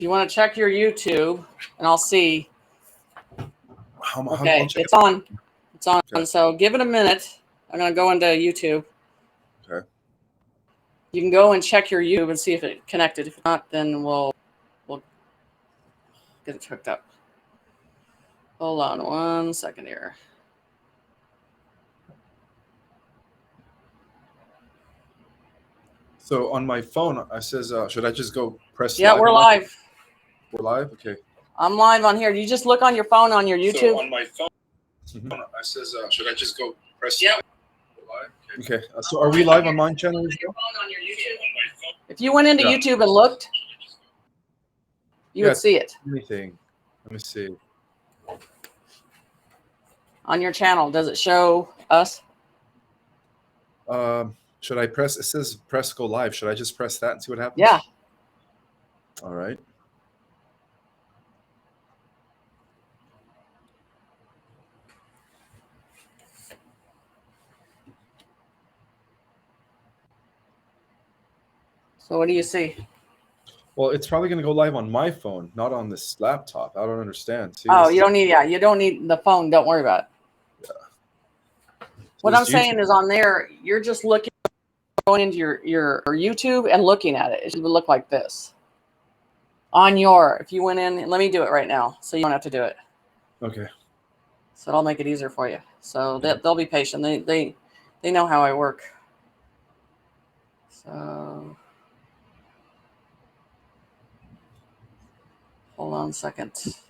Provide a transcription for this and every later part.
You want to check your YouTube, and I'll see. Okay, it's on. It's on. Okay. So give it a minute. I'm going to go into YouTube. Okay. You can go and check your YouTube and see if it connected. If not, then we'll get it hooked up. Hold on 1 second here. So on my phone, I says, should I just go press Yeah, live? we're live. We're live? Okay. I'm live on here. You just look on your phone on your YouTube. So on my phone, I says, should I just go press live? Okay. So are we live on my channel as well? If you went into YouTube and looked, you would see it. Anything. Let me see. On your channel, does it show us? Should I press? It says press go live. Should I just press that and see what happens? Yeah. All right. So what do you see? Well, it's probably going to go live on my phone, not on this laptop. I don't understand. See, oh, you don't need. Yeah, you don't need the phone. Don't worry about it. Yeah. So what I'm saying is on there, you're just looking, going into your YouTube and looking at it. It should look like this. On your, if you went in, let me do it right now, so you don't have to do it. Okay. So I'll make it easier for you. So they'll be patient. They know how I work. So hold on a second. This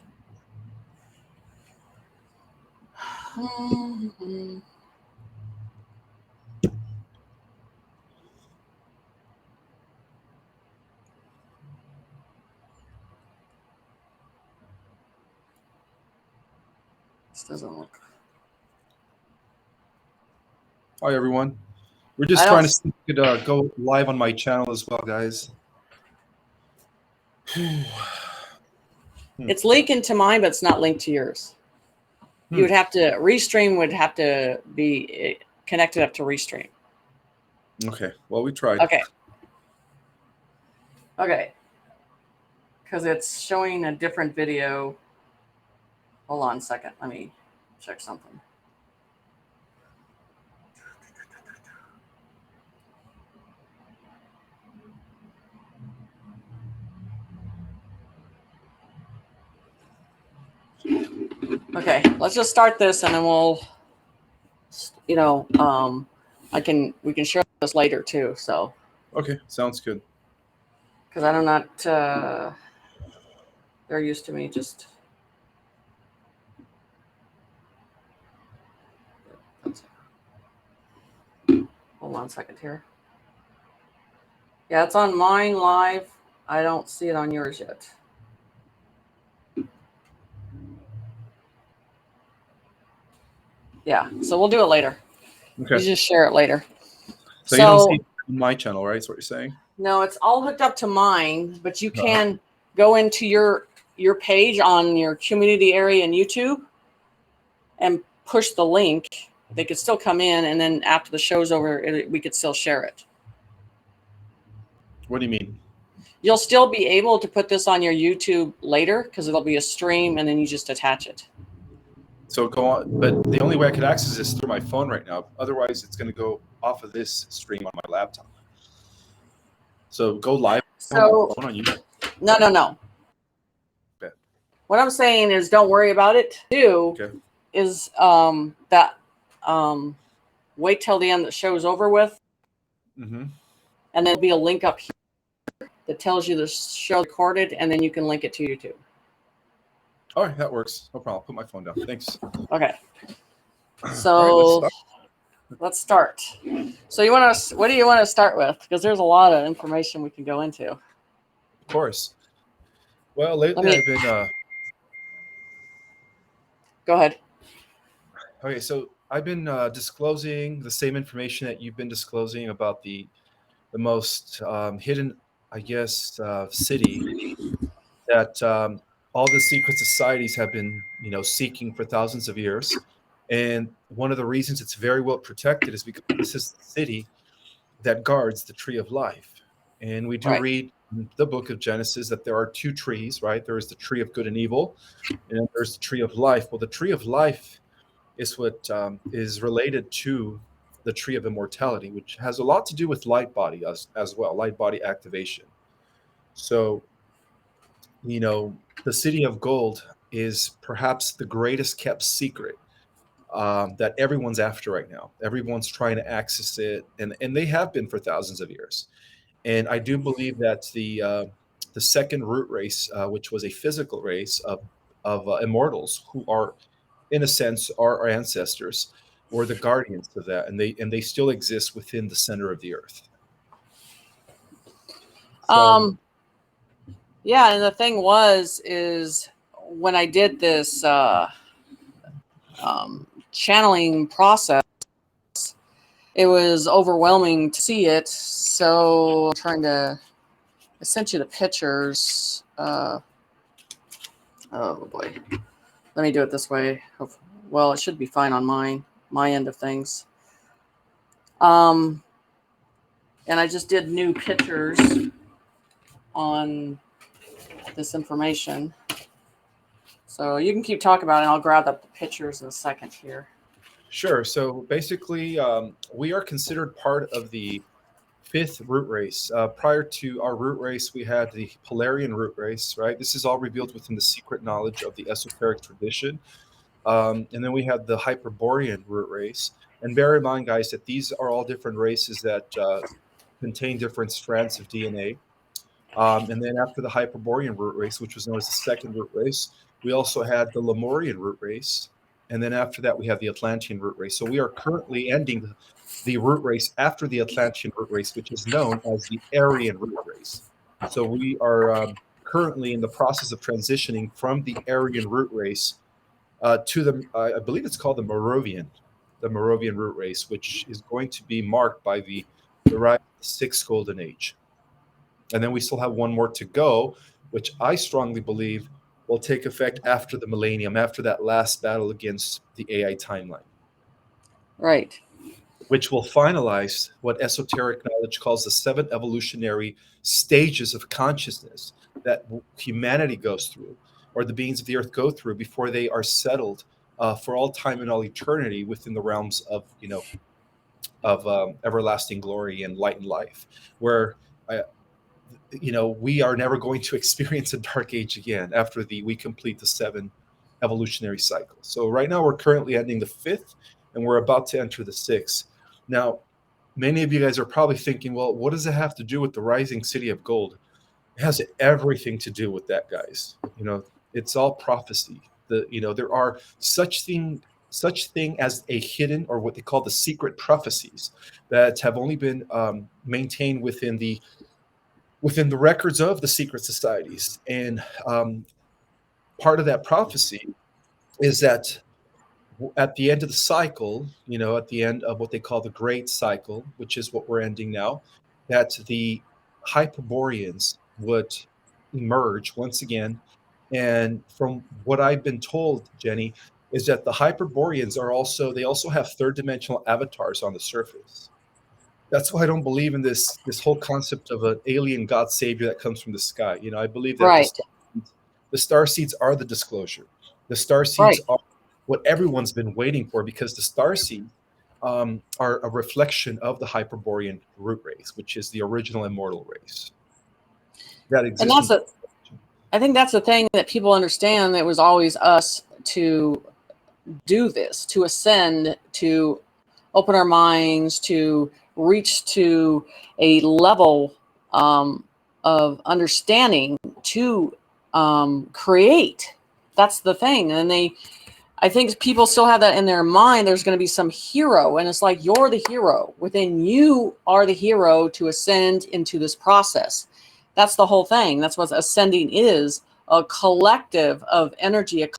doesn't look. Hi, everyone. We're just trying to see if we could go live on my channel as well, guys. It's linking to mine, but it's not linked to yours. You would have to, Restream would have to be connected up to Restream. Okay. Well, we tried. Okay. Okay. Because it's showing a different video. Hold on a second. Let me check something. Okay, let's just start this, and then we'll, we can share this later too. So. Okay, sounds good. Because I'm not. They're used to me just. Hold on a second here. Yeah, it's on mine live. I don't see it on yours yet. Yeah, so we'll do it later. Okay. You just share it later. So you don't see it on my channel, right? That's what you're saying? No, it's all hooked up to mine, but you can go into your page on your community area in YouTube and push the link. They could still come in, and then after the show's over, we could still share it. What do you mean? You'll still be able to put this on your YouTube later because it'll be a stream, and then you just attach it. So go on, but the only way I could access this is through my phone right now. Otherwise, it's going to go off of this stream on my laptop. So go live on YouTube. No. Okay. What I'm saying is, don't worry about it. Is wait till the end. The show's over with, and then there'll be a link up here that tells you the show recorded, and then you can link it to YouTube. All right, that works. No problem. I'll put my phone down. Thanks. Okay. So let's start. So what do you want to start with? Because there's a lot of information we can go into. Of course. Well, lately I've been. Go ahead. Okay, so I've been disclosing the same information that you've been disclosing about the most hidden, I guess, city that all the secret societies have been, seeking for thousands of years. And one of the reasons it's very well protected is because this is the city that guards the tree of life. And we do read the book of Genesis that there are two trees, right? There is the tree of good and evil, and then there's the tree of life. Well, the tree of life is what is related to the tree of immortality, which has a lot to do with light body as well, light body activation. So, the city of gold is perhaps the greatest kept secret that everyone's after right now. Everyone's trying to access it, and they have been for thousands of years. And I do believe that the second root race, which was a physical race of immortals who are, in a sense, our ancestors, were the guardians of that, and they still exist within the center of the earth. So, Yeah, and the thing is when I did this channeling process, it was overwhelming to see it. So I'm trying to. I sent you the pictures. Oh boy, let me do it this way. Well, it should be fine on my end of things. And I just did new pictures on this information. So you can keep talking about it, and I'll grab up the pictures in a second here. sure. So basically, we are considered part of the fifth root race. Prior to our root race, we had the Polarian root race, right? This is all revealed within the secret knowledge of the esoteric tradition. And then we had the Hyperborean root race. And bear in mind, guys, that these are all different races that contain different strands of DNA. And then after the Hyperborean root race, which was known as the second root race, we also had the Lemurian root race. And then after that, we have the Atlantean root race. So we are currently ending the root race after the Atlantean root race, which is known as the Aryan root race. So we are currently in the process of transitioning from the Aryan root race to the, I believe it's called the Moravian root race, which is going to be marked by the rise of the sixth golden age. And then we still have one more to go, which I strongly believe will take effect after the millennium, after that last battle against the AI timeline. Right. Which will finalize what esoteric knowledge calls the 7 evolutionary stages of consciousness that humanity goes through, or the beings of the earth go through before they are settled for all time and all eternity within the realms of, everlasting glory and light and life, where we are never going to experience a dark age again after we complete the 7 evolutionary cycles. So right now we're currently ending the 5th, and we're about to enter the 6th. Now, many of you guys are probably thinking, well, what does it have to do with the rising city of gold? It has everything to do with that, guys. It's all prophecy. There are such thing as a hidden, or what they call the secret prophecies, that have only been maintained within the records of the secret societies. And part of that prophecy is that at the end of the cycle, at the end of what they call the great cycle, which is what we're ending now, that the Hyperboreans would emerge once again. And from what I've been told, Jenny, is that the Hyperboreans they also have third dimensional avatars on the surface. That's why I don't believe in this whole concept of an alien God savior that comes from the sky. I believe that Right. the star seeds are the disclosure. The star seeds are what everyone's been waiting for, because the star seeds are a reflection of the Hyperborean root race, which is the original immortal race that exists. And I think that's the thing that people understand. That it was always us to do this, to ascend, to open our minds, to reach to a level of understanding, to create. That's the thing. And I think people still have that in their mind. There's going to be some hero, and it's like, you're the hero. Within you are the hero to ascend into this process. That's the whole thing. That's what ascending is, a collective of energy, a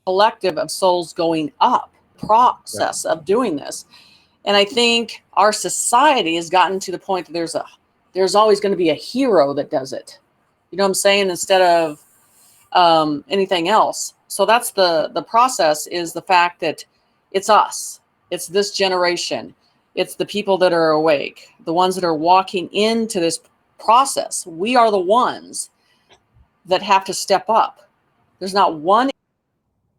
collective of souls going up, process of doing this. And I think our society has gotten to the point that there's always going to be a hero that does it. You know what I'm saying? Instead of anything else. So that's the process, is the fact that it's us. It's this generation. It's the people that are awake, the ones that are walking into this process. We are the ones that have to step up. There's not one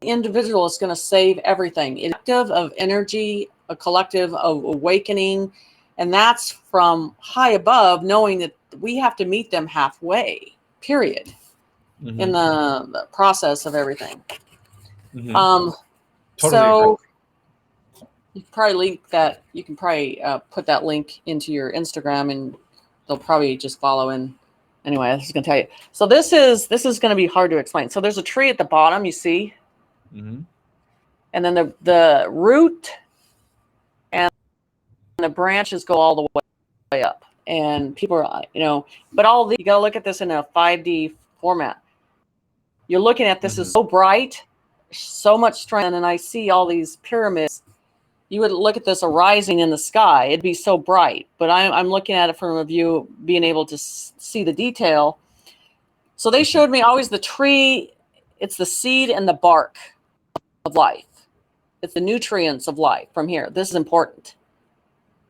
individual that's going to save everything. It's a collective of energy, a collective of awakening, and that's from high above, knowing that we have to meet them halfway, period, in the process of everything. Totally So agree. you can probably link that. You can probably put that link into your Instagram, and they'll probably just follow in. Anyway, I was going to tell you. So this is going to be hard to explain. So there's a tree at the bottom, you see, and then the root and the branches go all the way up. And people are, but you got to look at this in a 5D format. You're looking at this is so bright, so much strength, and I see all these pyramids. You would look at this arising in the sky. It'd be so bright, but I'm looking at it from a view, being able to see the detail. So they showed me always the tree. It's the seed and the bark of life. It's the nutrients of life from here. This is important.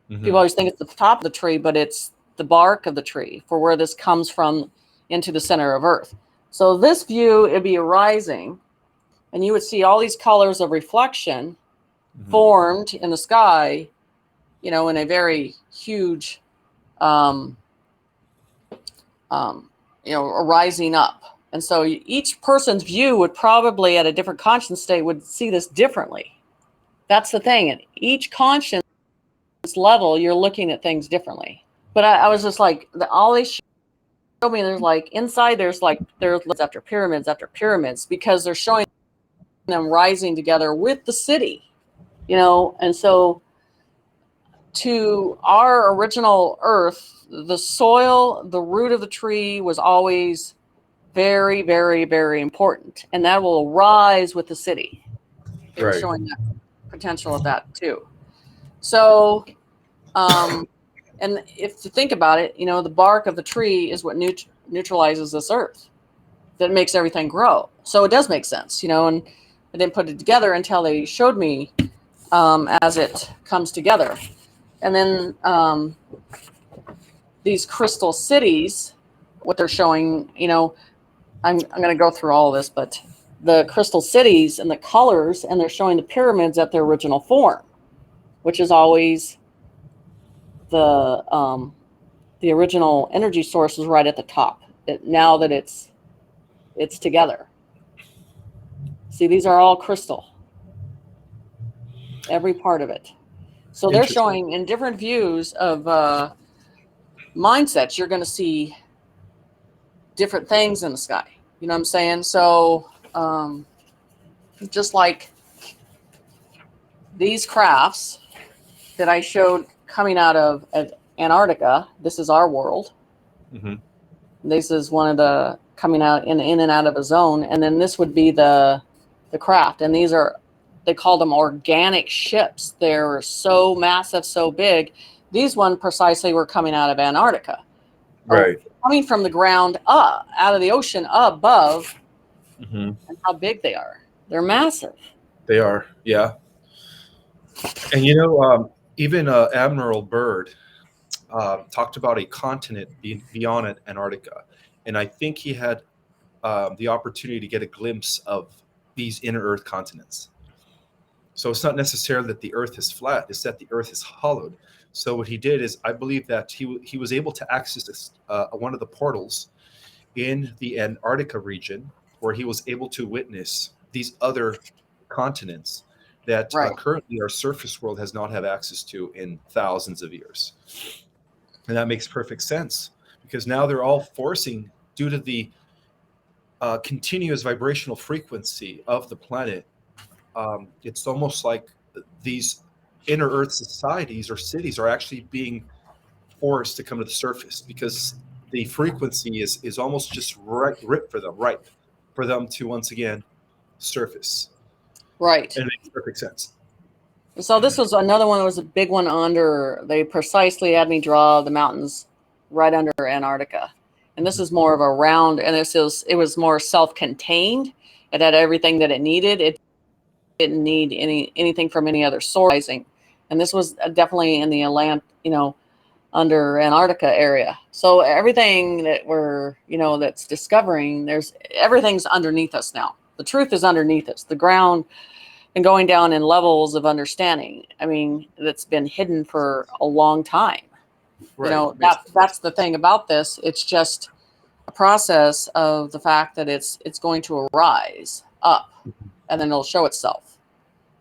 People always think it's the top of the tree, but it's the bark of the tree for where this comes from into the center of Earth. So this view, it'd be arising, and you would see all these colors of reflection formed in the sky, in a very huge, rising up. And so each person's view would probably, at a different conscience state, would see this differently. That's the thing. At each conscience level, you're looking at things differently. But I was just like, all they showed me, there's like inside, there's after pyramids, because they're showing them rising together with the city. And so to our original Earth, the soil, the root of the tree was always very, very, very important. And that will rise with the city. They were showing that potential of that too. So, and if you think about it, the bark of the tree is what neutralizes this Earth. That makes everything grow. So it does make sense, and I didn't put it together until they showed me as it comes together. And then these crystal cities, what they're showing, I'm going to go through all of this, but the crystal cities and the colors, and they're showing the pyramids at their original form, which is always the original energy source is right at the top. Now that it's together. See, these are all crystal. Every part of it. So they're showing in different views of mindsets. You're going to see different things in the sky. You know what I'm saying? So just like these crafts that I showed coming out of Antarctica, this is our world. This is one of the coming out in and out of a zone. And then this would be the craft. And these are, they call them organic ships. They're so massive, so big. These one precisely were coming out of Antarctica. Right. Coming from the ground up, out of the ocean above, and how big they are. They're massive. They are, yeah. And even Admiral Byrd talked about a continent beyond Antarctica. And I think he had the opportunity to get a glimpse of these inner Earth continents. So it's not necessarily that the Earth is flat, it's that the Earth is hollowed. So what he did is, I believe that he was able to access one of the portals in the Antarctica region, where he was able to witness these other continents that currently our surface world has not had access to in thousands of years. And that makes perfect sense, because now they're all forcing, due to the continuous vibrational frequency of the planet, it's almost like these inner Earth societies or cities are actually being forced to come to the surface, because the frequency is almost just ripe for them to once again surface. Right. And it makes perfect sense. So this was another one that was a big one under, they precisely had me draw the mountains right under Antarctica. And this is more of a round, and it was more self-contained. It had everything that it needed. It didn't need anything from any other source. And this was definitely in the under Antarctica area. So everything that we're, that's discovering, everything's underneath us now. The truth is underneath us, the ground, and going down in levels of understanding. I mean, that's been hidden for a long time. Right. That's the thing about this. It's just a process of the fact that it's going to arise up, and then it'll show itself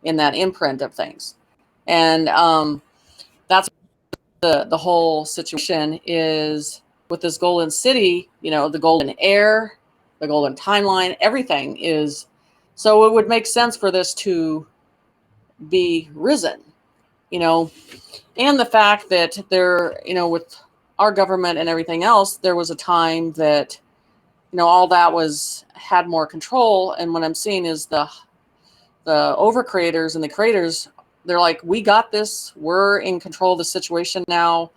in that imprint of things. And that's the whole situation is with this golden city, the golden air, the golden timeline, everything is. So it would make sense for this to be risen, and the fact that there, with our government and everything else, there was a time that, all that had more control. And what I'm seeing is the over creators and the creators, they're like, we got this, we're in control of the situation now.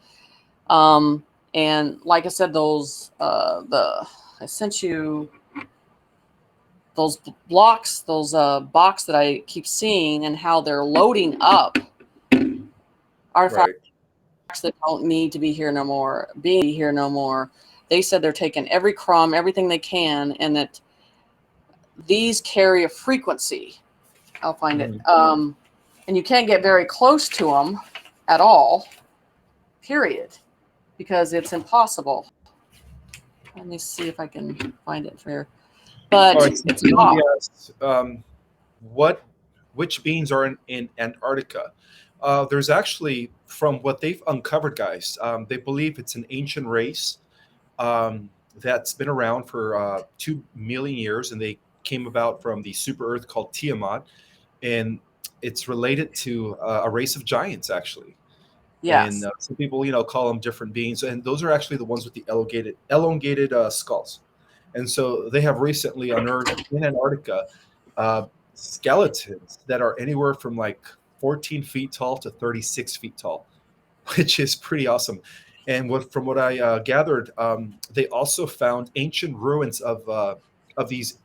And like I said, I sent you those blocks, those box that I keep seeing, and how they're loading up artifacts that don't need to be here no more, being here no more. They said they're taking every crumb, everything they can, and that these carry a frequency. I'll find it. And you can't get very close to them at all, period, because it's impossible. Let me see if I can find it here. But right, it's not. Which beings are in Antarctica? There's actually, from what they've uncovered, guys, they believe it's an ancient race that's been around for 2 million years, and they came about from the super Earth called Tiamat, and it's related to a race of giants, actually. Yes. And some people, call them different beings, and those are actually the ones with the elongated skulls. And so they have recently unearthed in Antarctica skeletons that are anywhere from like 14 feet tall to 36 feet tall, which is pretty awesome. And from what I gathered, they also found ancient ruins of these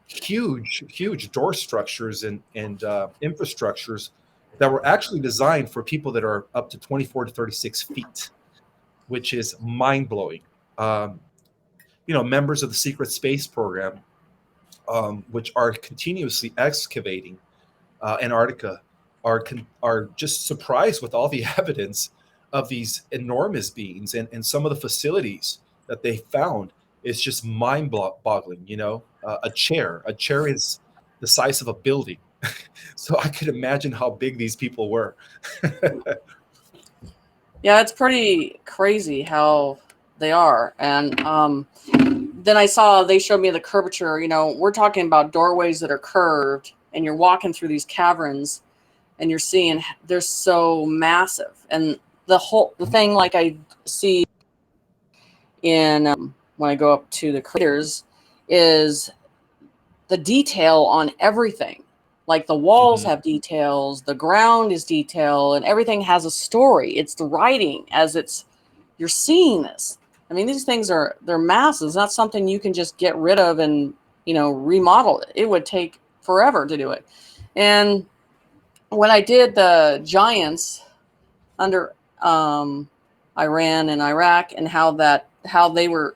huge door structures and infrastructures that were actually designed for people that are up to 24 to 36 feet, which is mind-blowing. Members of the secret space program, which are continuously excavating Antarctica, are just surprised with all the evidence of these enormous beings, and some of the facilities that they found is just mind-boggling. A chair is the size of a building. So I could imagine how big these people were. Yeah, it's pretty crazy how they are. And then they showed me the curvature. We're talking about doorways that are curved, and you're walking through these caverns, and you're seeing they're so massive. And the thing, like I see in when I go up to the craters, is the detail on everything. Like the walls have details, the ground is detail, and everything has a story. It's the writing you're seeing this. I mean, these things they're massive. It's not something you can just get rid of and, remodel it. It would take forever to do it. And when I did the giants under Iran and Iraq, and how they were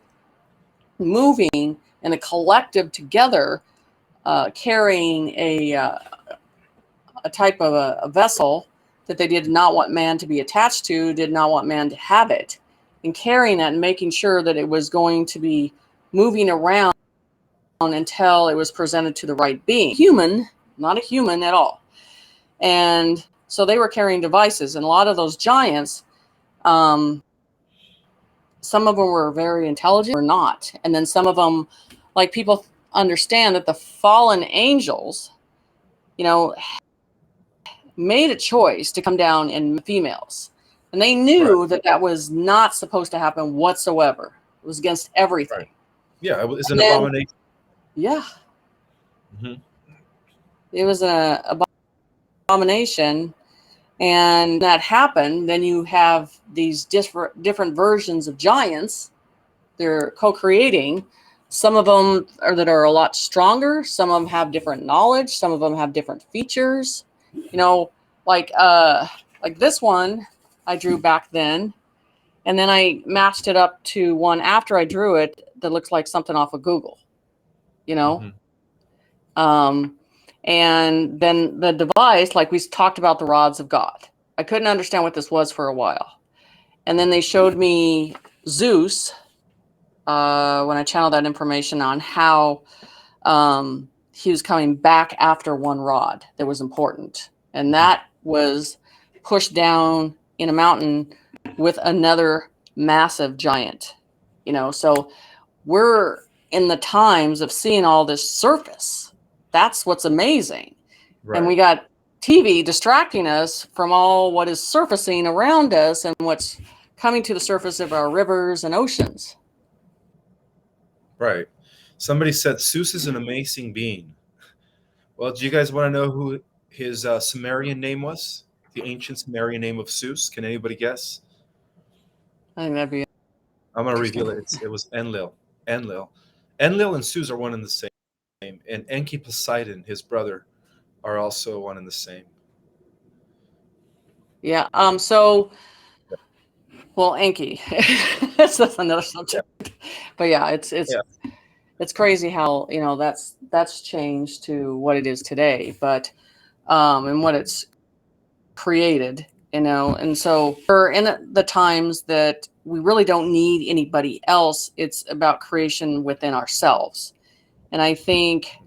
moving in a collective together, carrying a type of a vessel that they did not want man to be attached to, did not want man to have it, and carrying that and making sure that it was going to be moving around until it was presented to the right being. Human, not a human at all. And so they were carrying devices, and a lot of those giants, some of them were very intelligent or not. And then some of them, like, people understand that the fallen angels, made a choice to come down in females. And they knew that was not supposed to happen whatsoever. It was against everything. Right. Yeah, it was an abomination. Yeah. It was an abomination. And that happened, then you have these different versions of giants. They're co-creating. Some of them are a lot stronger. Some of them have different knowledge. Some of them have different features. Like this one I drew back then. And then I matched it up to one after I drew it that looks like something off of Google, you know? And then the device, like we talked about the rods of God. I couldn't understand what this was for a while. And then they showed me Zeus when I channeled that information on how he was coming back after one rod that was important. And that was pushed down in a mountain with another massive giant, you know. So we're in the times of seeing all this surface. That's what's amazing. Right. And we got TV distracting us from all what is surfacing around us and what's coming to the surface of our rivers and oceans. Right. Somebody said Zeus is an amazing being. Well, do you guys want to know who his Sumerian name was? The ancient Sumerian name of Zeus? Can anybody guess? I think that'd be. I'm going to reveal it. It was Enlil. Enlil. Enlil and Zeus are one and the same. And Enki Poseidon, his brother, are also one and the same. Yeah. So, well, Enki. That's another subject. Yeah. But yeah, it's crazy how, you know, that's changed to what it is today. But and what it's created, you know. And so we're in the times that we really don't need anybody else. It's about creation within ourselves. And I think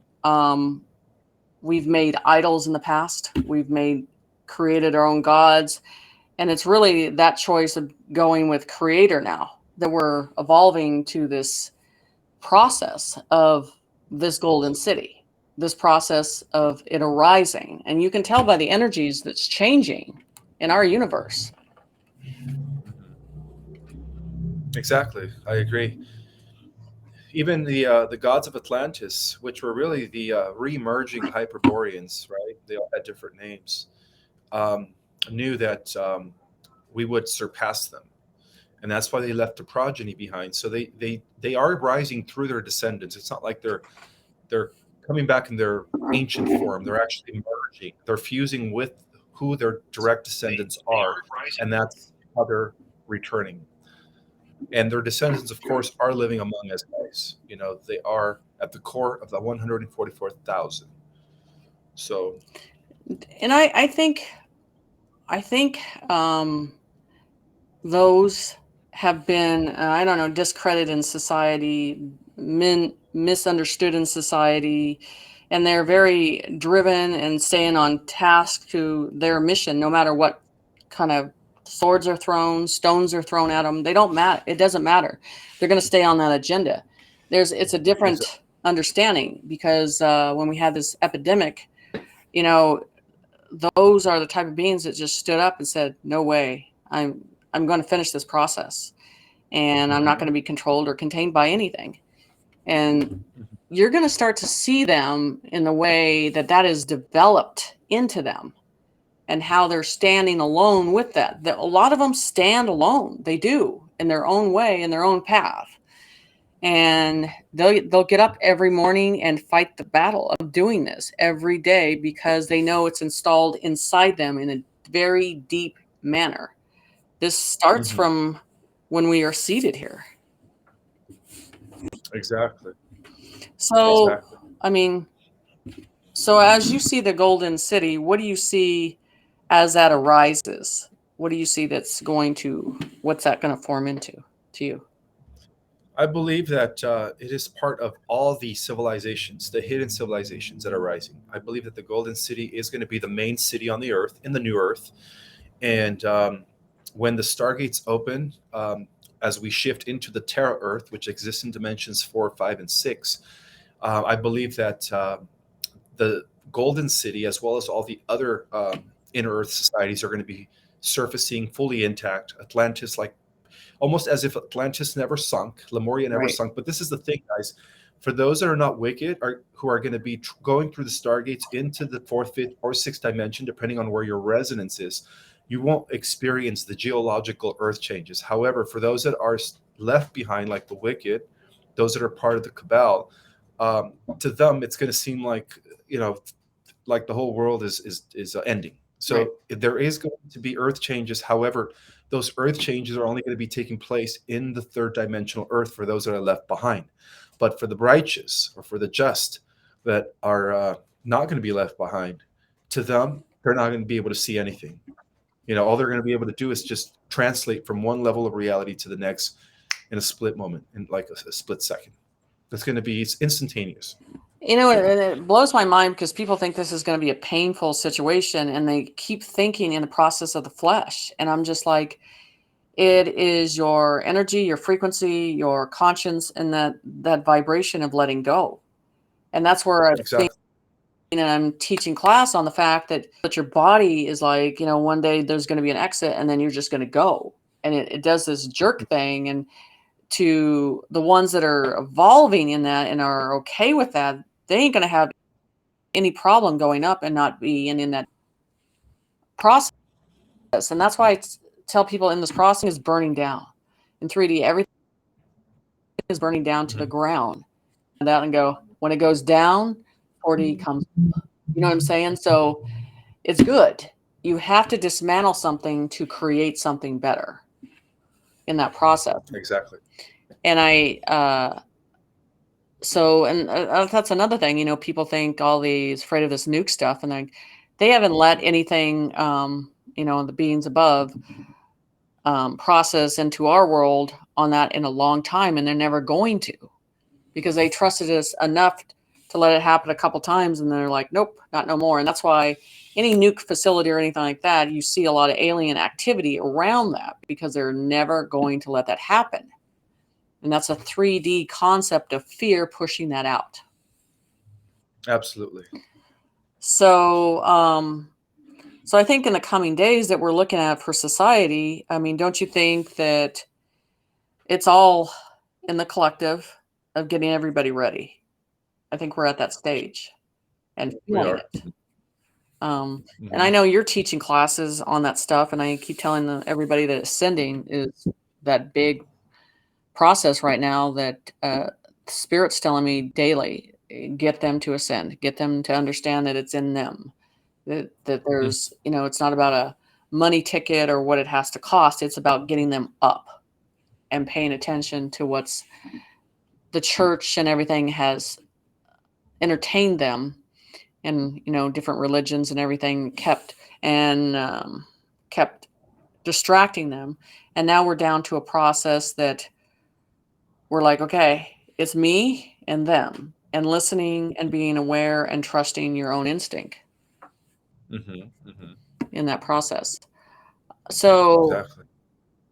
we've made idols in the past. We've created our own gods. And it's really that choice of going with creator now that we're evolving to this process of this golden city, this process of it arising. And you can tell by the energies that's changing in our universe. Exactly. I agree. Even the gods of Atlantis, which were really the re-emerging Hyperboreans, right? They all had different names. Knew that we would surpass them, and that's why they left a progeny behind. So they are rising through their descendants. It's not like they're coming back in their ancient form. They're actually emerging. They're fusing with who their direct descendants are, and that's how they're returning. And their descendants, of course, are living among us guys. You know, they are at the core of the 144,000. So, and I think those have been I don't know, discredited in society, misunderstood in society, and they're very driven and staying on task to their mission, no matter what kind of swords are thrown, stones are thrown at them. They don't matter. It doesn't matter. They're going to stay on that agenda. It's a different understanding, because when we had this epidemic, you know, those are the type of beings that just stood up and said, no way, I'm going to finish this process, and I'm not going to be controlled or contained by anything. And you're going to start to see them in the way that is developed into them, and how they're standing alone with that. A lot of them stand alone. They do, in their own way, in their own path. And they'll get up every morning and fight the battle of doing this every day, because they know it's installed inside them in a very deep manner. This starts from when we are seated here. Exactly. So, exactly. I mean, so as you see the golden city, what do you see as that arises? What do you see what's that going to form into to you? I believe that it is part of all the civilizations, the hidden civilizations that are rising. I believe that the golden city is going to be the main city on the earth, in the new earth. And when the stargates open, as we shift into the Terra Earth, which exists in dimensions 4, 5, and 6, I believe that the golden city, as well as all the other inner earth societies, are going to be surfacing fully intact. Atlantis, like almost as if Atlantis never sunk, Lemuria never sunk. But this is the thing, guys. For those that are not wicked, who are going to be going through the stargates into the 4th, 5th, or 6th dimension, depending on where your resonance is, you won't experience the geological earth changes. However, for those that are left behind, like the wicked, those that are part of the cabal, to them, it's going to seem like, you know, like the whole world is ending. So there is going to be earth changes. However, those earth changes are only going to be taking place in the third dimensional earth for those that are left behind. But for the righteous or for the just that are not going to be left behind, to them, they're not going to be able to see anything. All they're going to be able to do is just translate from one level of reality to the next in a split moment, in like a split second. It's going to be instantaneous. And it blows my mind because people think this is going to be a painful situation, and they keep thinking in the process of the flesh. And I'm just like, it is your energy, your frequency, your conscience, and that vibration of letting go. And that's where I think, and I'm teaching class on the fact that your body is like, one day there's going to be an exit, and then you're just going to go. And it does this jerk thing. And to the ones that are evolving in that and are okay with that, they ain't going to have any problem going up and not be in that process. And that's why I tell people in this process is burning down. In 3D, everything is burning down to the ground. And out and go, when it goes down, 4D comes up. You know what I'm saying? So it's good. You have to dismantle something to create something better in that process. Exactly. And that's another thing, people think all these afraid of this nuke stuff, and they haven't let anything, the beings above process into our world on that in a long time. And they're never going to, because they trusted us enough to let it happen a couple times. And they're like, nope, not no more. And that's why any nuke facility or anything like that, you see a lot of alien activity around that, because they're never going to let that happen. And that's a 3D concept of fear pushing that out. Absolutely. So I think in the coming days that we're looking at for society, I mean, don't you think that it's all in the collective of getting everybody ready? I think we're at that stage and feeling it. And I know you're teaching classes on that stuff, and I keep telling everybody that ascending is that big process right now that Spirit's telling me daily. Get them to ascend, get them to understand that it's in them, that there's it's not about a money ticket or what it has to cost. It's about getting them up and paying attention to what's the church and everything has entertained them, and different religions and everything kept distracting them. And now we're down to a process that we're like, okay, it's me and them, and listening and being aware and trusting your own instinct in that process. So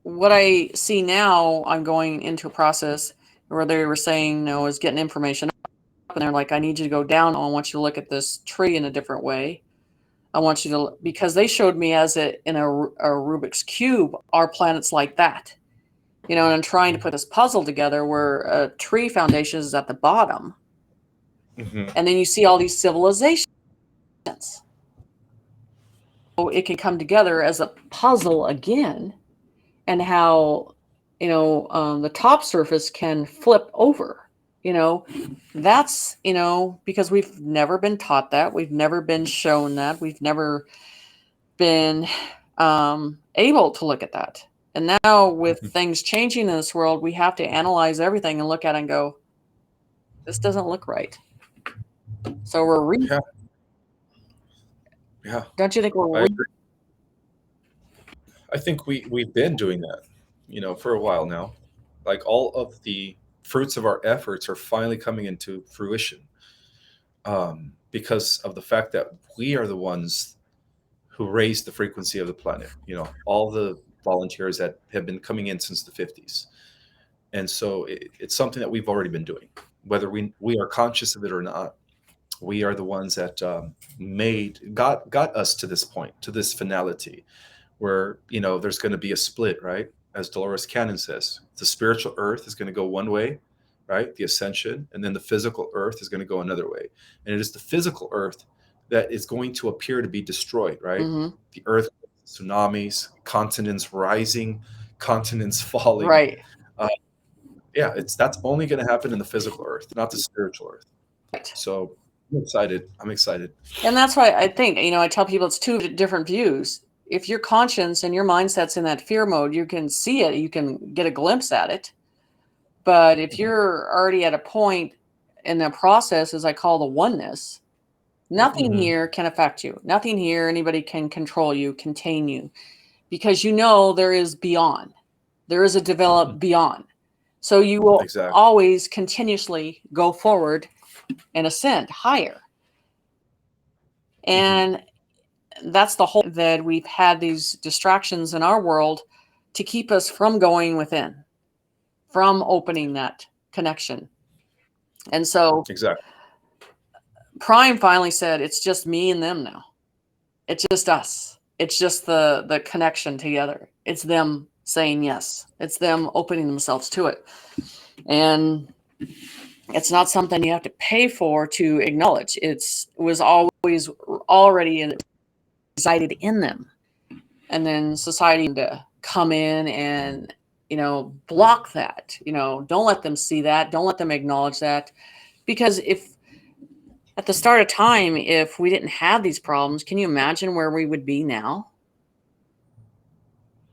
what I see now, I'm going into a process where they were saying, is getting information up, and they're like, I need you to go down. I want you to look at this tree in a different way. I want you to, because they showed me as in a Rubik's Cube, our planet's like that. And I'm trying to put this puzzle together where a tree foundation is at the bottom. And then you see all these civilizations. So it can come together as a puzzle again, and how, the top surface can flip over. That's, because we've never been taught that. We've never been shown that. We've never been able to look at that. And now with things changing in this world, we have to analyze everything and look at it and go, this doesn't look right. So we're Yeah. Don't you think we're I think we've been doing that, for a while now. Like, all of the fruits of our efforts are finally coming into fruition, because of the fact that we are the ones who raised the frequency of the planet. All the volunteers that have been coming in since the 50s. And so it's something that we've already been doing, whether we are conscious of it or not. We are the ones that got us to this point, to this finality, where there's going to be a split, right? As Dolores Cannon says, the spiritual earth is going to go one way, right? The ascension, and then the physical earth is going to go another way. And it is the physical earth that is going to appear to be destroyed, right? The earth, tsunamis, continents rising, continents falling. right? That's only going to happen in the physical earth, not the spiritual earth. Right. So I'm excited. And that's why I think, I tell people it's two different views. if your conscience and your mindset's in that fear mode, you can see it, you can get a glimpse at it. But if you're already at a point in the process, as I call the oneness, nothing here can affect you. Nothing here, anybody can control you, contain you, because you know there is beyond. There is a developed beyond. So you will always continuously go forward and ascend higher. And that's the whole that we've had these distractions in our world to keep us from going within, from opening that connection. And so Prime finally said, it's just me and them now. It's just us. It's just the connection together. It's them saying yes. It's them opening themselves to it. And it's not something you have to pay for to acknowledge. It was always already resided in them. And then society to come in and, block that. Don't let them see that. Don't let them acknowledge that. Because if at the start of time, if we didn't have these problems, can you imagine where we would be now?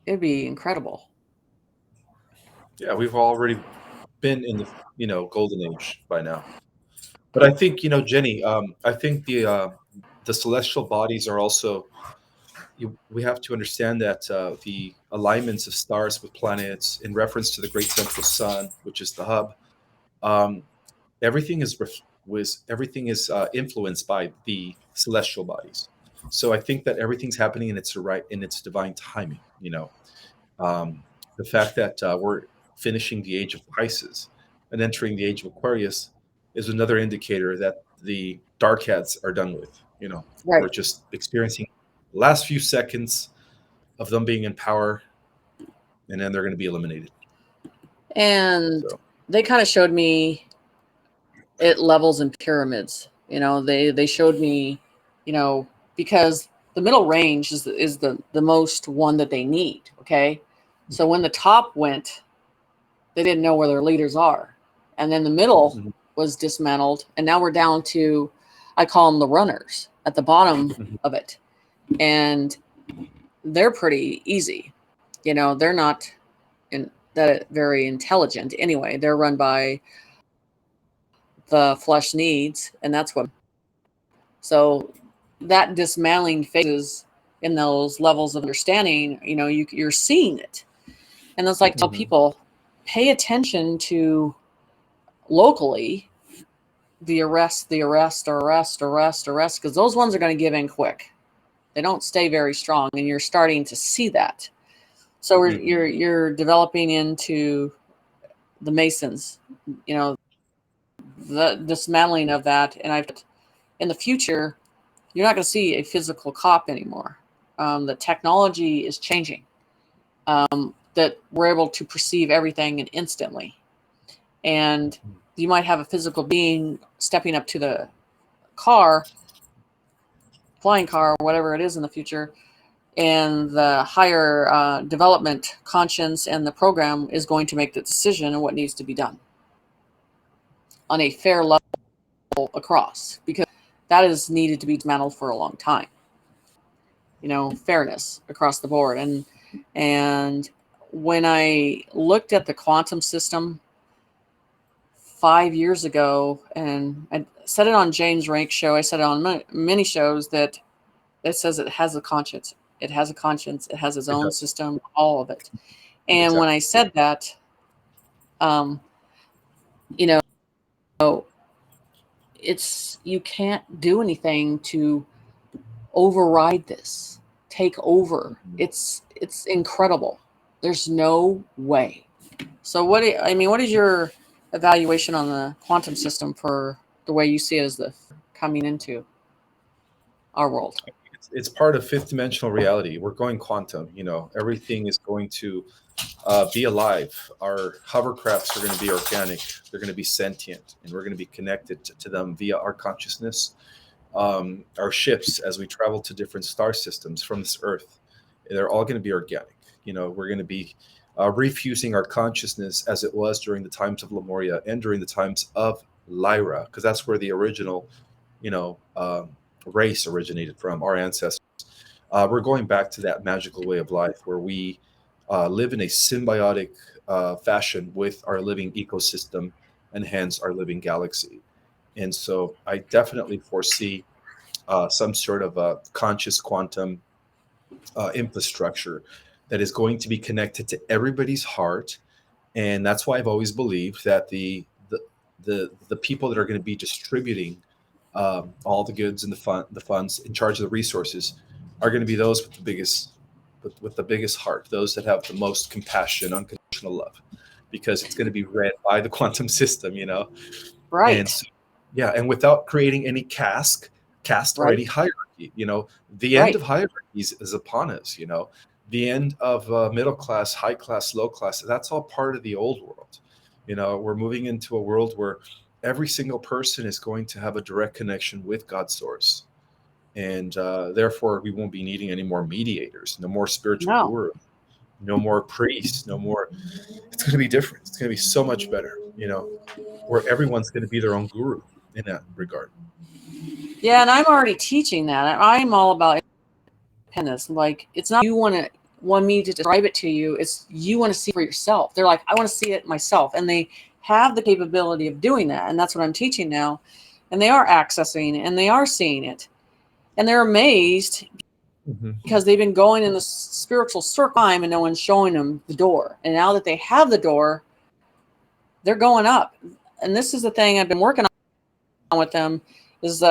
It'd be incredible. Yeah, we've already been in the golden age by now. But I think Jenny, I think the celestial bodies are also. We have to understand that the alignments of stars with planets, in reference to the great central sun, which is the hub, everything is influenced by the celestial bodies. So I think that everything's happening in its divine timing. The fact that we're finishing the age of Pisces and entering the age of Aquarius is another indicator that the dark hats are done with. We're just experiencing the last few seconds of them being in power, and then they're going to be eliminated. And they kind of showed me it levels and pyramids. They showed me, because the middle range is the most one that they need. Okay. So when the top went, they didn't know where their leaders are. And then the middle was dismantled. And now we're down to, I call them the runners at the bottom of it. And they're pretty easy. They're not that very intelligent anyway. They're run by the flesh needs. And that's what. So that dismantling phases in those levels of understanding, you're seeing it. And it's like tell people, pay attention to locally the arrest, because those ones are going to give in quick. They don't stay very strong, and you're starting to see that. So you're developing into the Masons, the dismantling of that. And in the future, you're not going to see a physical cop anymore. The technology is changing. That we're able to perceive everything instantly. And you might have a physical being stepping up to the car, flying car, or whatever it is in the future, and the higher development conscience and the program is going to make the decision on what needs to be done on a fair level across, because that is needed to be dismantled for a long time. Fairness across the board. And when I looked at the quantum system 5 years ago, and I said it on James Rank's show, I said it on many shows, that it says it has a conscience. It has a conscience. It has its own system, all of it. And when I said that, you can't do anything to override this, take over. It's incredible. There's no way. So what is your evaluation on the quantum system for the way you see it as the coming into our world? It's part of fifth dimensional reality. We're going quantum. Everything is going to be alive. Our hovercrafts are going to be organic. They're going to be sentient, and we're going to be connected to them via our consciousness. Our ships, as we travel to different star systems from this Earth, they're all going to be organic. We're going to be refusing our consciousness as it was during the times of Lemuria and during the times of Lyra, because that's where the original, race originated from, our ancestors. We're going back to that magical way of life where we live in a symbiotic fashion with our living ecosystem and hence our living galaxy. And so I definitely foresee some sort of a conscious quantum infrastructure that is going to be connected to everybody's heart. And that's why I've always believed that the people that are going to be distributing all the goods and the funds in charge of the resources are going to be those with the biggest with the biggest heart, those that have the most compassion, unconditional love, because it's going to be read by the quantum system, you know. And Right. so, yeah, and without creating any caste or Right. any hierarchy, you know, the end Right. of hierarchies is upon us, you know, the end of middle class, high class, low class. That's all part of the old world. You know, we're moving into a world where every single person is going to have a direct connection with God's source. And therefore, we won't be needing any more mediators, no more spiritual No. guru, no more priests, no more. It's going to be different. It's going to be so much better, you know, where everyone's going to be their own guru in that regard. Yeah, and I'm already teaching that. I'm all about independence. Like, it's not you want me to describe it to you. It's you want to see it for yourself. They're like, I want to see it myself, and they have the capability of doing that, and that's what I'm teaching now. And they are accessing and they are seeing it, and they're amazed Mm-hmm. because they've been going in the spiritual circle time and no one's showing them the door. And now that they have the door, they're going up. And this is the thing I've been working on with them is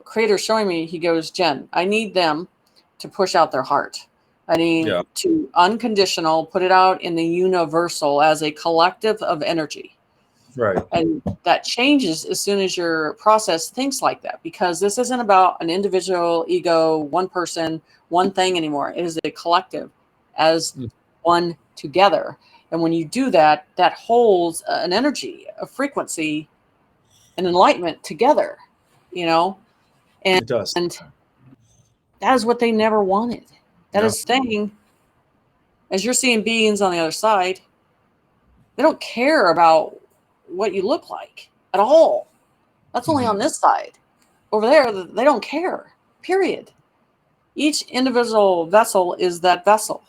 creator showing me, he goes, Jen, I need them to push out their heart. I need Yeah. to unconditional, put it out in the universal as a collective of energy. Right. And that changes as soon as your process thinks like that, because this isn't about an individual ego, one person, one thing anymore. It is a collective as one together. And when you do that, that holds an energy, a frequency, an enlightenment together, you know, It does. and that is what they never wanted. That Yeah. is saying, as you're seeing beings on the other side, they don't care about what you look like at all. That's only on this side. Over there, they don't care, period. Each individual vessel is that vessel.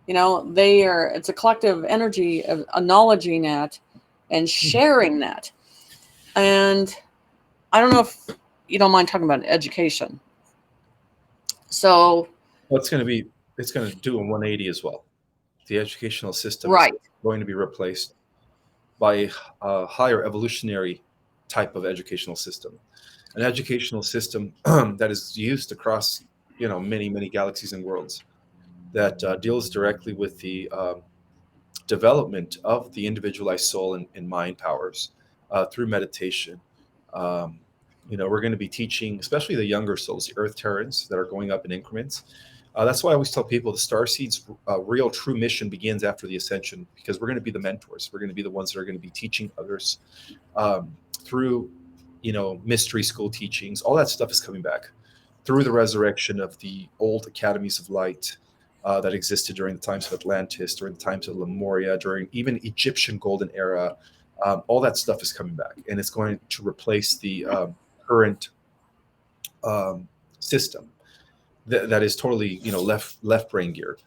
You know, it's a collective energy of acknowledging that and sharing that. And I don't know if you don't mind talking about education. So, Well, it's going to do a 180 as well. The educational system is right, going to be replaced by a higher evolutionary type of educational system, an educational system that is used across, you know, many galaxies and worlds, that deals directly with the development of the individualized soul and mind powers through meditation. Um, you know, we're going to be teaching, especially the younger souls, the Earth Terrans that are going up in increments. That's why I always tell people the Starseed's real true mission begins after the Ascension, because we're going to be the mentors. We're going to be the ones that are going to be teaching others through, you know, mystery school teachings. All that stuff is coming back through the resurrection of the old academies of light that existed during the times of Atlantis, during the times of Lemuria, during even Egyptian golden era. All that stuff is coming back, and it's going to replace the current system that is totally, you know, left brain geared.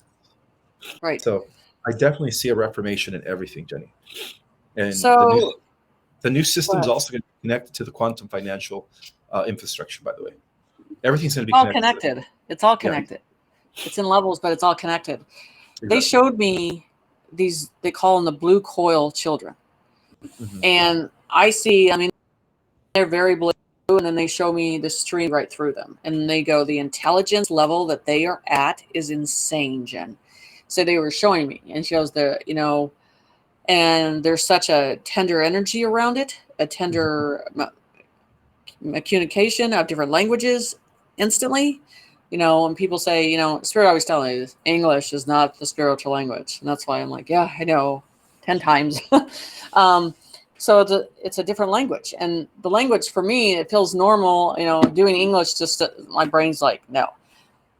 right. So I definitely see a reformation in everything, Jenny. And So, the new system is what? also going to be connected to the quantum financial infrastructure. By the way, everything's going to be All connected. connected. It's all Yeah, connected. It's in levels, but it's all connected. They exactly. showed me these, they call them the blue coil children. Hmm. And I see, I mean, they're very blue, and then they show me the stream right through them. And they go, the intelligence level that they are at is insane, Jen. So they were showing me, and shows the, you know, and there's such a tender energy around it, a tender communication of different languages instantly. You know, when people say, you know, Spirit always telling me this, English is not the spiritual language. And that's why I'm like, yeah, I know 10 times. So it's a different language. And the language for me, it feels normal, you know, doing English, just my brain's like, no.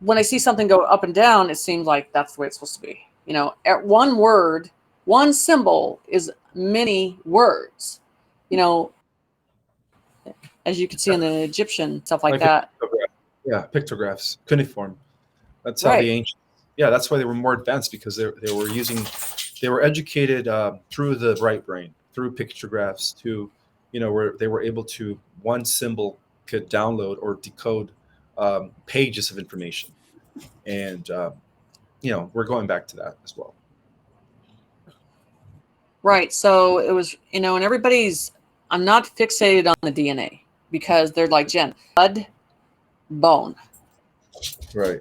When I see something go up and down, it seems like that's the way it's supposed to be. You know, at one word, one symbol is many words. You know, as you can see in the Egyptian stuff like Like a that. pictograph. pictographs, cuneiform. That's how the Right. ancient. Yeah, that's why they were more advanced, because they were educated through the right brain, through pictographs, to, where they were able to, one symbol could download or decode pages of information, and we're going back to that as well. Right. So it was, and I'm not fixated on the DNA, because they're like, Jen, blood, bone. Right.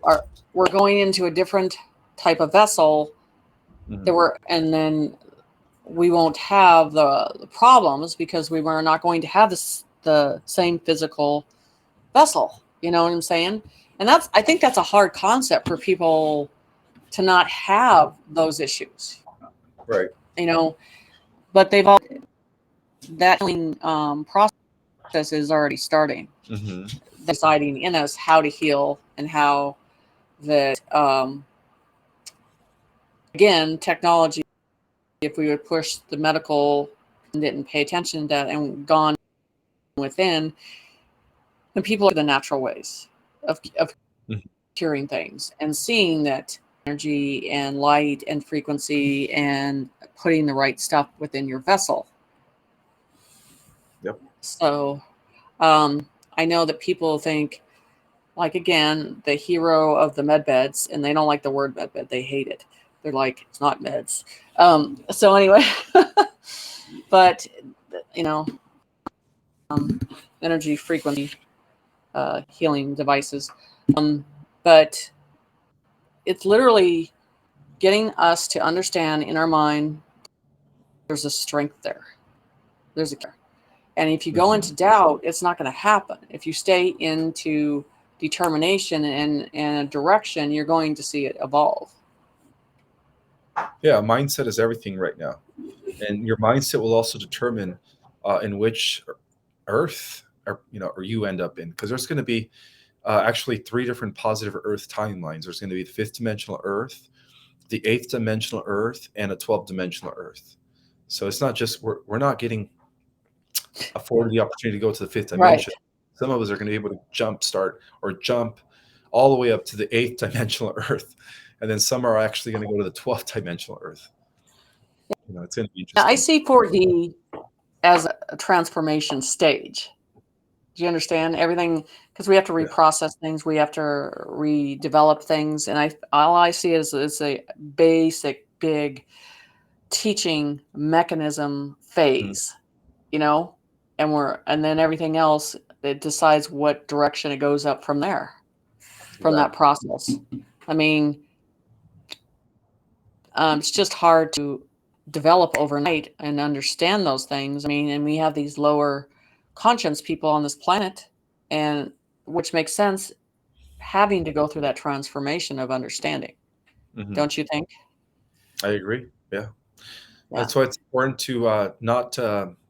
We're going into a different type of vessel Mm-hmm. and then we won't have the problems, because we were not going to have the same physical vessel. You know what I'm saying? And I think that's a hard concept for people to not have those issues. Right. But they've all that healing process is already starting. Mm-hmm. Deciding in us how to heal, and how that again, technology, if we would push the medical and didn't pay attention to that and gone within, and people are the natural ways of Mm-hmm. curing things, and seeing that energy and light and frequency and putting the right stuff within your vessel. Yep. So I know that people think, like, again, the hero of the med beds, and they don't like the word med bed. They hate it. They're like, it's not meds. So anyway, but, you know, energy frequency healing devices. But it's literally getting us to understand in our mind there's a strength there. There's a care. And if you go into doubt, it's not going to happen. If you stay into determination and a direction, you're going to see it evolve. Yeah, mindset is everything right now, and your mindset will also determine in which Earth or you end up in, because there's going to be actually three different positive Earth timelines. There's going to be the fifth dimensional Earth, the eighth dimensional Earth, and a 12th dimensional Earth. So it's not just we're not getting afforded the opportunity to go to the fifth Right. dimension. Some of us are going to be able to jump all the way up to the eighth dimensional Earth, and then some are actually going to go to the 12th dimensional Earth. It's going to be I interesting. see 4D as a transformation stage. Do you understand everything? Because we have to reprocess things, we have to redevelop things, and all I see is it's a basic, big teaching mechanism phase, and then everything else, it decides what direction it goes up from there, from that process. I mean, it's just hard to develop overnight and understand those things. I mean, and we have these lower conscience people on this planet, and which makes sense, having to go through that transformation of understanding. Mm-hmm. Don't you think? I agree. Yeah. That's why it's important to not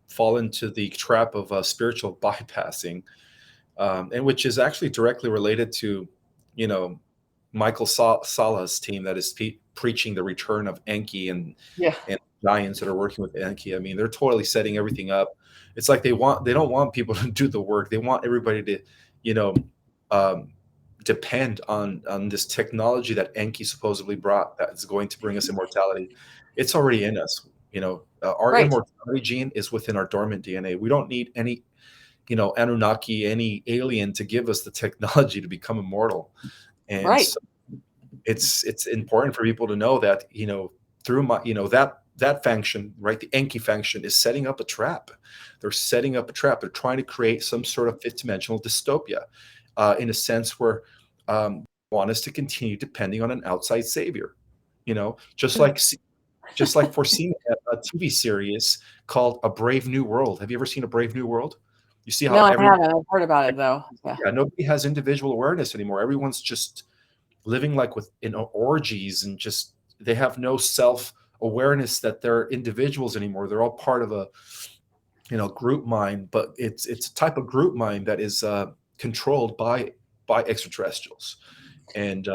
fall into the trap of spiritual bypassing, and which is actually directly related to, Michael Sala's team that is preaching the return of Enki and giants that are working with Enki. I mean, they're totally setting everything up. It's like they don't want people to do the work. They want everybody to, um, depend on this technology that Enki supposedly brought, that is going to bring us immortality. It's already in us. Our Right. immortality gene is within our dormant DNA. We don't need any, Anunnaki, any alien to give us the technology to become immortal. And Right. so it's important for people to know that, through that function, right? The Enki function is setting up a trap. They're setting up a trap. They're trying to create some sort of fifth dimensional dystopia, in a sense where they want us to continue depending on an outside savior, just like foreseeing a TV series called A Brave New World. Have you ever seen A Brave New World? You see how No, I haven't. I've heard about it though. Yeah, nobody has individual awareness anymore. Everyone's just living like in orgies, and just they have no self awareness that they're individuals anymore. They're all part of a group mind, but it's a type of group mind that is controlled by extraterrestrials. And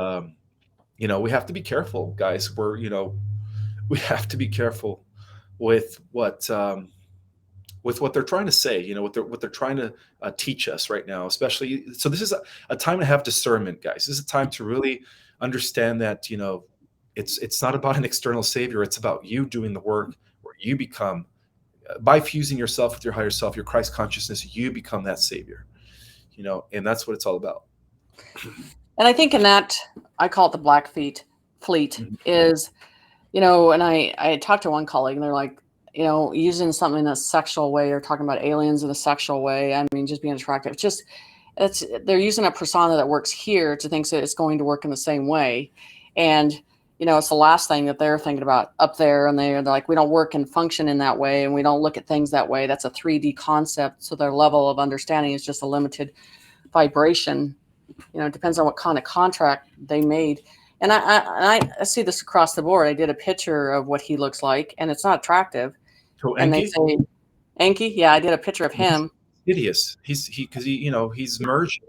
we have to be careful, guys. We have to be careful with what with what they're trying to say, what they're trying to teach us right now, especially. So this is a time to have discernment, guys. This is a time to really understand that, it's not about an external savior. It's about you doing the work where you become, by fusing yourself with your higher self, your Christ consciousness, you become that savior, and that's what it's all about. And I think in that, I call it the black fleet Mhm. is, and I talked to one colleague and they're like, using something in a sexual way or talking about aliens in a sexual way. I mean, just being attractive. They're using a persona that works here to think that it's going to work in the same way. And, it's the last thing that they're thinking about up there. And they're like, we don't work and function in that way. And we don't look at things that way. That's a 3D concept. So their level of understanding is just a limited vibration. It depends on what kind of contract they made. And I see this across the board. I did a picture of what he looks like, and it's not attractive. So And they Enki, say, Enki, yeah, I did a picture of him. hideous. Because he's merged.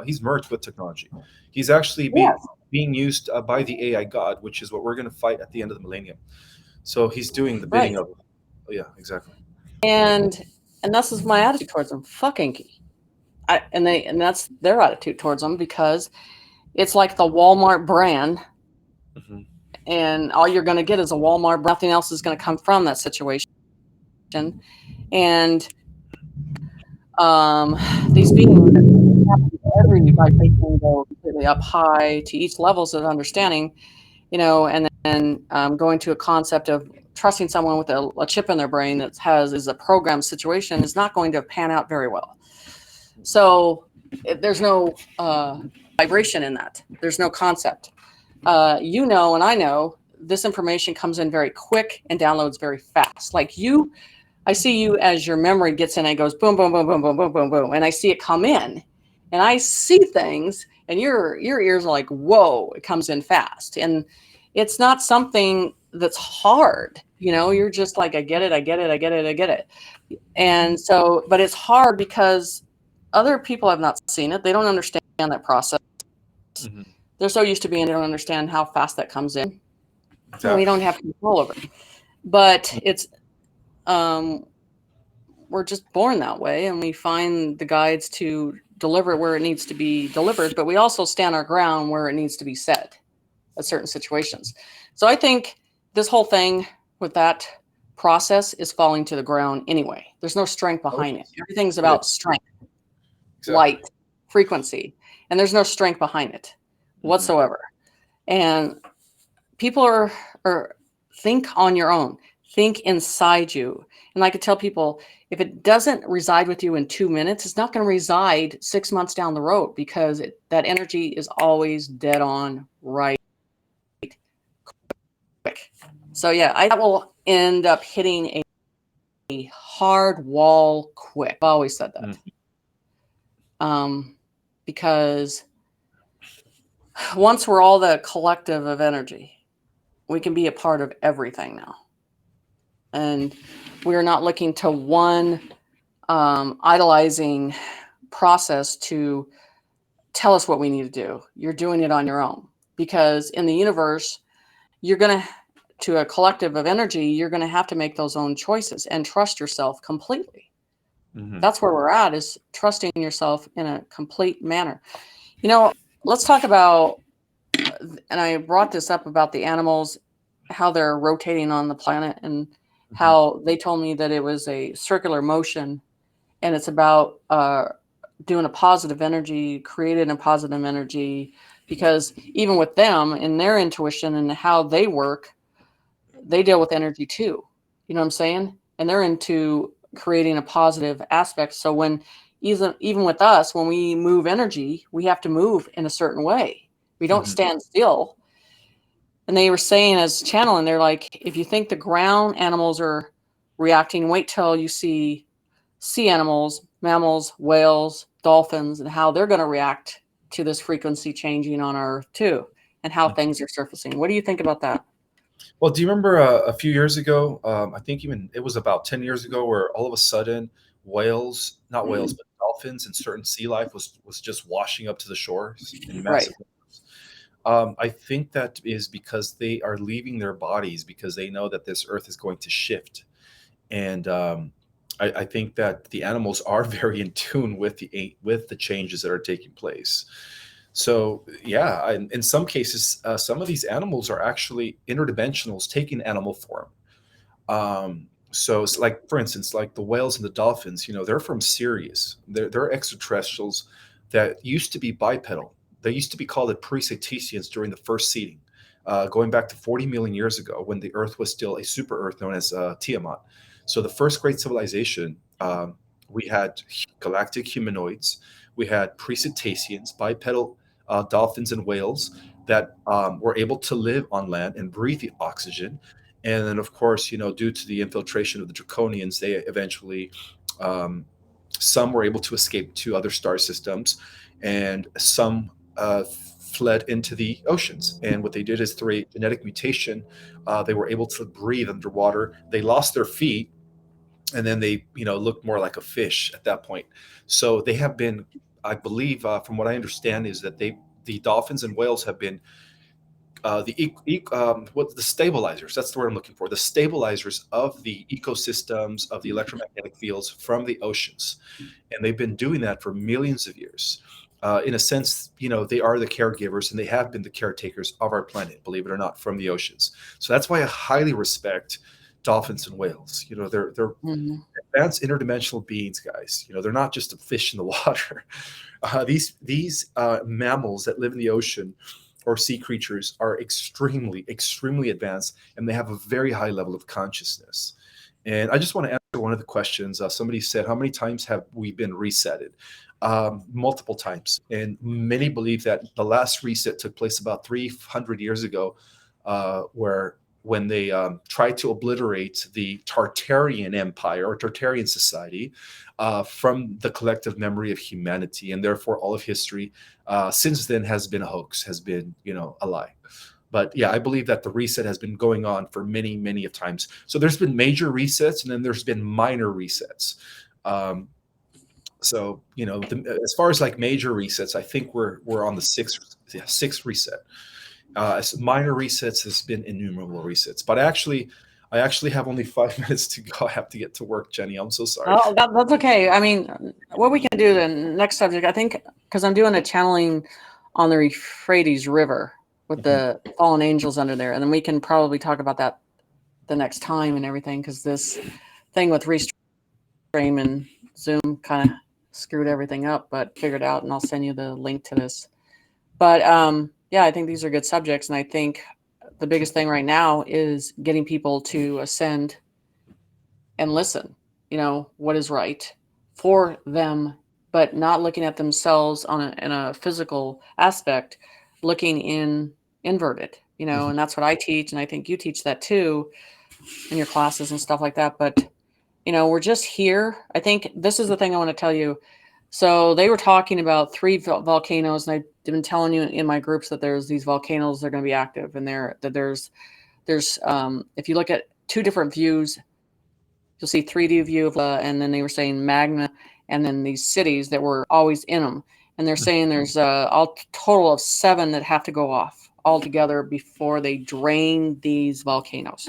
He's merged with technology. He's actually Yes, being used by the AI God, which is what we're going to fight at the end of the millennium. So he's doing the bidding right. of. Oh, yeah, exactly. And this is my attitude towards him. Fuck Enki. And that's their attitude towards him, because it's like the Walmart brand, Hmm. and all you're going to get is a Walmart. Nothing else is going to come from that situation. And these beings, every vibration go completely up high to each levels of understanding, and then going to a concept of trusting someone with a chip in their brain that is a programmed situation is not going to pan out very well. So there's no vibration in that. There's no concept. And I know this information comes in very quick and downloads very fast. Like I see you as your memory gets in and it goes boom, boom, boom, boom, boom, boom, boom, boom. And I see it come in and I see things, and your ears are like, whoa, it comes in fast. And it's not something that's hard. You're just like, I get it, I get it, I get it, I get it. And so, but it's hard because other people have not seen it. They don't understand that process. Hmm. They're so used to being, they don't understand how fast that comes in. And we Exactly. don't have control over it. But it's, we're just born that way, and we find the guides to deliver it where it needs to be delivered, but we also stand our ground where it needs to be said at certain situations. So I think this whole thing with that process is falling to the ground anyway. There's no strength Oh, it behind it. is. Everything's It about is. strength, Exactly. light, frequency, and there's no strength behind it Hmm. whatsoever. And people are think on your own, think inside you. And I could tell people, if it doesn't reside with you in 2 minutes, it's not going to reside 6 months down the road, because that energy is always dead on, right, quick. So yeah, I will end up hitting a hard wall quick. I've always said that. Because once we're all the collective of energy, we can be a part of everything now. And we're not looking to one idolizing process to tell us what we need to do. You're doing it on your own, because in the universe, you're going to a collective of energy, you're going to have to make those own choices and trust yourself completely. Hmm. That's where we're at, is trusting yourself in a complete manner. Let's talk about, and I brought this up about the animals, how they're rotating on the planet, and Hmm. how they told me that it was a circular motion, and it's about doing a positive energy, creating a positive energy, because even with them and their intuition and how they work, they deal with energy too. You know what I'm saying? And they're into creating a positive aspect. So even with us, when we move energy, we have to move in a certain way. We don't Hmm. stand still. And they were saying, as channeling, they're like, if you think the ground animals are reacting, wait till you see sea animals, mammals, whales, dolphins, and how they're going to react to this frequency changing on our Earth too, and how things are surfacing. What do you think about that? Well, do you remember a few years ago? I think even it was about 10 years ago, where all of a sudden whales, not whales, but dolphins and certain sea life was just washing up to the shores in Right. massive numbers. I think that is because they are leaving their bodies, because they know that this earth is going to shift. And I think that the animals are very in tune with the changes that are taking place. So yeah, in some cases, some of these animals are actually interdimensionals taking animal form. So it's like, for instance, like the whales and the dolphins, they're from Sirius. They're extraterrestrials that used to be bipedal. They used to be called the pre-Cetaceans during the first seeding, going back to 40 million years ago when the Earth was still a super Earth known as Tiamat. So the first great civilization, we had galactic humanoids, we had pre-Cetaceans, bipedal dolphins and whales that were able to live on land and breathe the oxygen. And then, of course, due to the infiltration of the Draconians, they eventually, um, some were able to escape to other star systems, and some fled into the oceans. And what they did is through a genetic mutation, they were able to breathe underwater. They lost their feet, and then they, looked more like a fish at that point. So they have been, I believe, from what I understand, is that the dolphins and whales have been the stabilizers. That's the word I'm looking for. The stabilizers of the ecosystems of the electromagnetic fields from the oceans, and they've been doing that for millions of years. In a sense, they are the caregivers, and they have been the caretakers of our planet, believe it or not, from the oceans. So that's why I highly respect dolphins and whales. They're Mhm. advanced interdimensional beings, guys. They're not just a fish in the water. These mammals that live in the ocean or sea creatures are extremely, extremely advanced, and they have a very high level of consciousness. And I just want to answer one of the questions. Somebody said, "How many times have we been resetted?" Multiple times, and many believe that the last reset took place about 300 years ago, where when they tried to obliterate the Tartarian Empire or Tartarian society from the collective memory of humanity, and therefore all of history since then has been a hoax, has been, a lie. But yeah, I believe that the reset has been going on for many, many of times. So there's been major resets, and then there's been minor resets. Um, so as far as like major resets, I think we're on the sixth reset. As minor resets has been innumerable resets. But I actually have only 5 minutes to go. I have to get to work, Jenny. I'm so sorry. Oh, that's okay. I mean, what we can do the next subject, I think, because I'm doing a channeling on the Euphrates River with the fallen angels under there, and then we can probably talk about that the next time and everything, because this thing with Restream and Zoom kind of screwed everything up, but figured out, and I'll send you the link to this. But yeah, I think these are good subjects, and I think the biggest thing right now is getting people to ascend and listen, what is right for them, but not looking at themselves in a physical aspect, looking inverted, and that's what I teach. And I think you teach that too in your classes and stuff like that. But, we're just here. I think this is the thing I want to tell you. So they were talking about 3 volcanoes, and I've been telling you in my groups that there's these volcanoes that are going to be active, and there's if you look at 2 different views, you'll see 3D view of, and then they were saying magma, and then these cities that were always in them. And they're saying there's a total of 7 that have to go off altogether before they drain these volcanoes.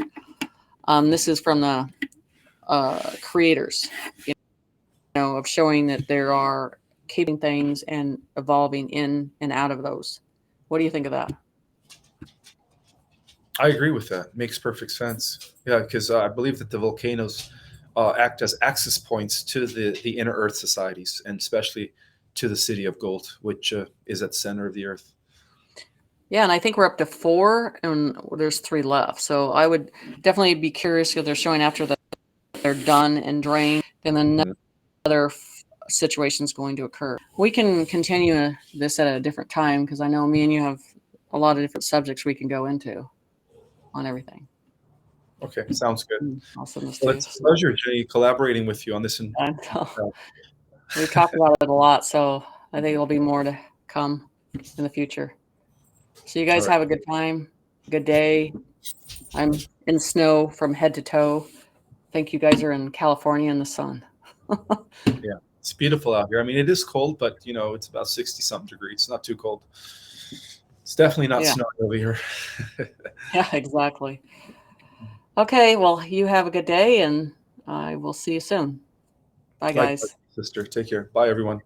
This is from the creators, of showing that there are keeping things and evolving in and out of those. What do you think of that? I agree with that. Makes perfect sense. Yeah, because I believe that the volcanoes act as access points to the inner Earth societies, and especially to the city of gold, which is at the center of the Earth. Yeah, and I think we're up to 4, and there's 3 left. So I would definitely be curious if they're showing after they're done and drained, then another situation is going to occur. We can continue this at a different time, because I know me and you have a lot of different subjects we can go into on everything. Okay, sounds good. I'll send this Well, to you. it's a pleasure, Jay, collaborating with you on this. We've talked about it a lot, so I think there'll be more to come in the future. So you guys have a good time, good day. I'm in snow from head to toe. I think you guys are in California in the sun. Yeah, it's beautiful out here. I mean, it is cold, but it's about 60 something degrees. Not too cold. It's definitely not snowing over here. Yeah, exactly. Okay, well, you have a good day, and I will see you soon. Bye, Likewise, guys. sister. Take care. Bye, everyone.